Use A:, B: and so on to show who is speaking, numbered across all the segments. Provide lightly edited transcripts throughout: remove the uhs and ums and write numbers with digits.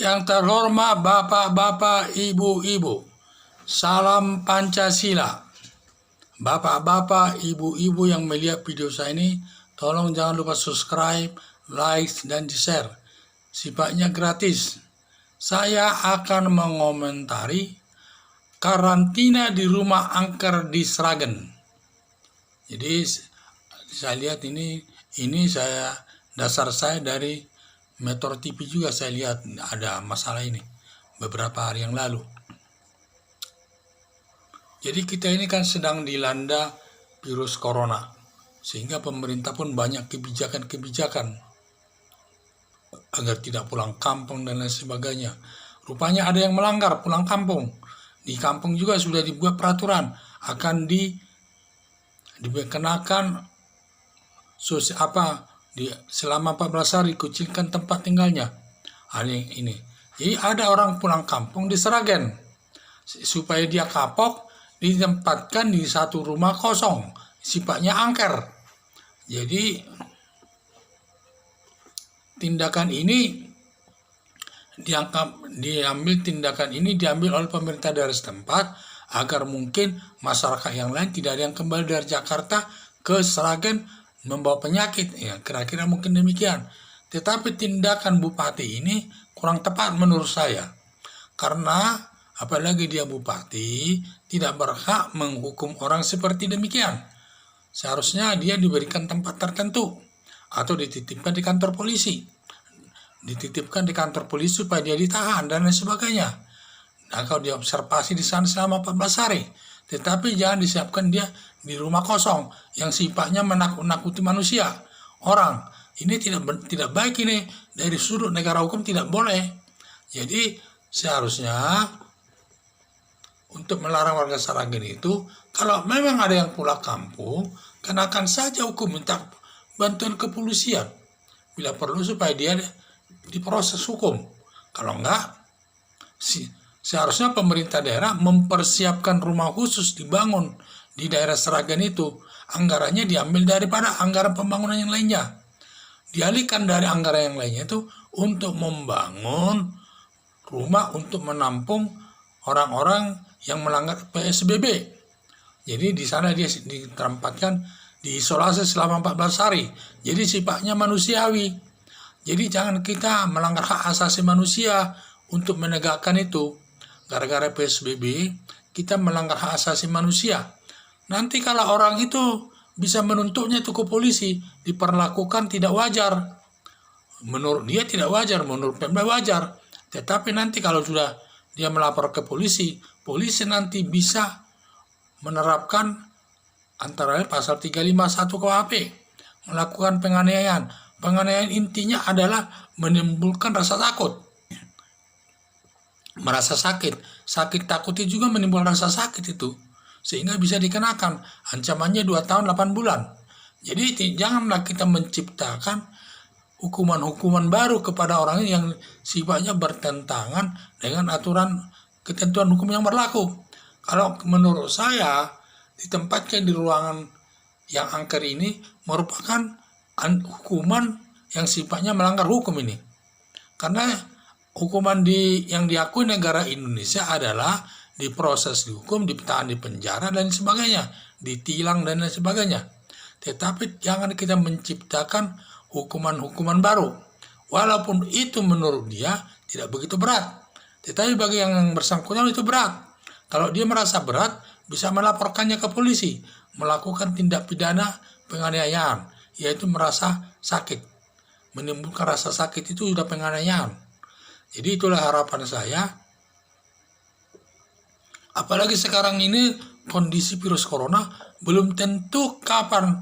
A: Yang terhormat bapak-bapak, ibu-ibu, salam Pancasila. Bapak-bapak, ibu-ibu yang melihat video saya ini, tolong jangan lupa subscribe, like, dan di-share. Sifatnya gratis. Saya akan mengomentari karantina di rumah angker di Sragen. Jadi saya lihat ini saya dasar saya dari Metro TV juga, saya lihat ada masalah ini beberapa hari yang lalu. Jadi kita ini kan sedang dilanda virus corona, sehingga pemerintah pun banyak kebijakan-kebijakan agar tidak pulang kampung dan lain sebagainya. Rupanya ada yang melanggar pulang kampung. Di kampung juga sudah dibuat peraturan akan dikenakan selama 14 hari kucilkan tempat tinggalnya. Ini. Jadi ada orang pulang kampung di Sragen, supaya dia kapok ditempatkan di satu rumah kosong, sifatnya angker. Jadi tindakan ini diambil oleh pemerintah daerah setempat agar mungkin masyarakat yang lain tidak ada yang kembali dari Jakarta ke Sragen membawa penyakit, ya kira-kira mungkin demikian. Tetapi tindakan bupati ini kurang tepat menurut saya, karena apalagi dia bupati tidak berhak menghukum orang seperti demikian. Seharusnya dia diberikan tempat tertentu atau dititipkan di kantor polisi. Supaya dia ditahan dan lain sebagainya. Nah, kalau diobservasi di sana selama 14 hari. Tetapi jangan disiapkan dia di rumah kosong yang sifatnya menakut-nakuti manusia. Orang ini tidak baik, ini dari sudut negara hukum tidak boleh. Jadi seharusnya untuk melarang warga Sragen itu, kalau memang ada yang pulang kampung, kenakan saja hukum, minta bantuan kepolisian bila perlu supaya dia diproses hukum. Kalau enggak, seharusnya pemerintah daerah mempersiapkan rumah khusus dibangun di daerah Sragen itu. Anggarannya diambil daripada anggaran pembangunan yang lainnya, dialihkan dari anggaran yang lainnya itu untuk membangun rumah untuk menampung orang-orang yang melanggar PSBB. Jadi di sana dia ditempatkan, diisolasi selama 14 hari. Jadi sifatnya manusiawi. Jadi jangan kita melanggar hak asasi manusia untuk menegakkan itu. Gara-gara PSBB kita melanggar hak asasi manusia. Nanti kalau orang itu bisa menuntutnya itu ke polisi, diperlakukan tidak wajar. Menurut dia tidak wajar, menurut Pemda wajar. Tetapi nanti kalau sudah dia melapor ke polisi, polisi nanti bisa menerapkan antara lain pasal 351 KUHP, melakukan penganiayaan. Penganiayaan intinya adalah menimbulkan rasa takut, merasa sakit. Sakit takut itu juga menimbulkan rasa sakit itu, sehingga bisa dikenakan ancamannya 2 tahun 8 bulan. Jadi janganlah kita menciptakan hukuman-hukuman baru kepada orang yang sifatnya bertentangan dengan aturan ketentuan hukum yang berlaku. Kalau menurut saya, ditempatkan di ruangan yang angker ini merupakan hukuman yang sifatnya melanggar hukum ini. Karena hukuman yang diakui negara Indonesia adalah diproses dihukum, ditahan di penjara dan sebagainya, ditilang dan lain sebagainya. Tetapi jangan kita menciptakan hukuman-hukuman baru. Walaupun itu menurut dia tidak begitu berat, tetapi bagi yang bersangkutan itu berat. Kalau dia merasa berat, bisa melaporkannya ke polisi, melakukan tindak pidana penganiayaan, yaitu merasa sakit. Menimbulkan rasa sakit itu sudah penganiayaan. Jadi itulah harapan saya. Apalagi sekarang ini kondisi virus corona belum tentu kapan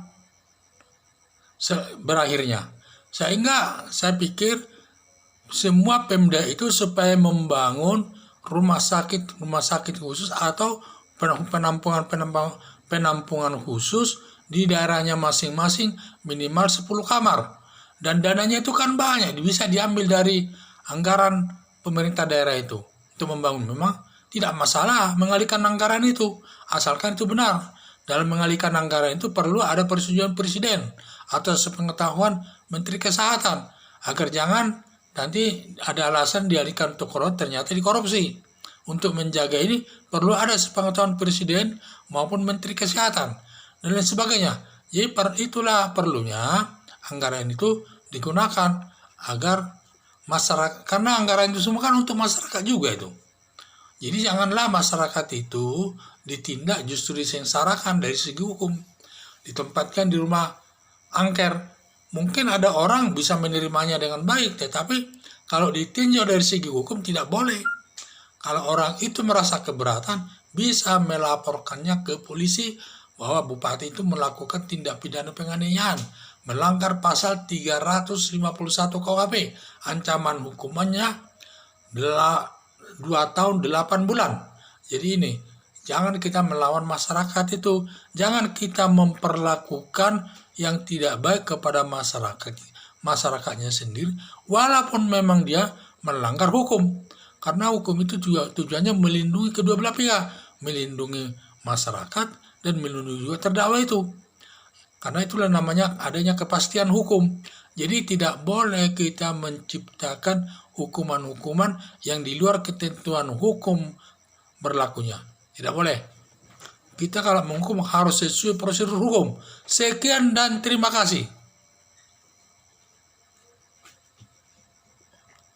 A: berakhirnya. Sehingga saya pikir semua Pemda itu supaya membangun rumah sakit khusus atau penampungan khusus di daerahnya masing-masing minimal 10 kamar. Dan dananya itu kan banyak, bisa diambil dari anggaran pemerintah daerah itu untuk membangun. Memang tidak masalah mengalihkan anggaran itu, asalkan itu benar. Dalam mengalihkan anggaran itu perlu ada persetujuan presiden atau sepengetahuan Menteri Kesehatan, agar jangan nanti ada alasan dialihkan untuk korupsi, ternyata dikorupsi. Untuk menjaga ini perlu ada sepengetahuan presiden maupun menteri kesehatan dan lain sebagainya. Jadi itulah perlunya anggaran itu digunakan agar masyarakat, karena anggaran itu semua kan untuk masyarakat juga itu. Jadi janganlah masyarakat itu ditindak, justru disengsarakan dari segi hukum, ditempatkan di rumah angker. Mungkin ada orang bisa menerimanya dengan baik, tetapi kalau ditinjau dari segi hukum tidak boleh. Kalau orang itu merasa keberatan, bisa melaporkannya ke polisi bahwa bupati itu melakukan tindak pidana penganiayaan, melanggar pasal 351 KUHP, ancaman hukumannya 2 tahun 8 bulan. Jadi ini, jangan kita melawan masyarakat itu, jangan kita memperlakukan yang tidak baik kepada masyarakatnya sendiri, walaupun memang dia melanggar hukum. Karena hukum itu juga tujuannya melindungi kedua belah pihak, melindungi masyarakat dan melindungi juga terdakwa itu. Karena itulah namanya adanya kepastian hukum. Jadi tidak boleh kita menciptakan hukuman-hukuman yang di luar ketentuan hukum berlakunya. Tidak boleh. Kita kalau menghukum harus sesuai prosedur hukum. Sekian dan terima kasih.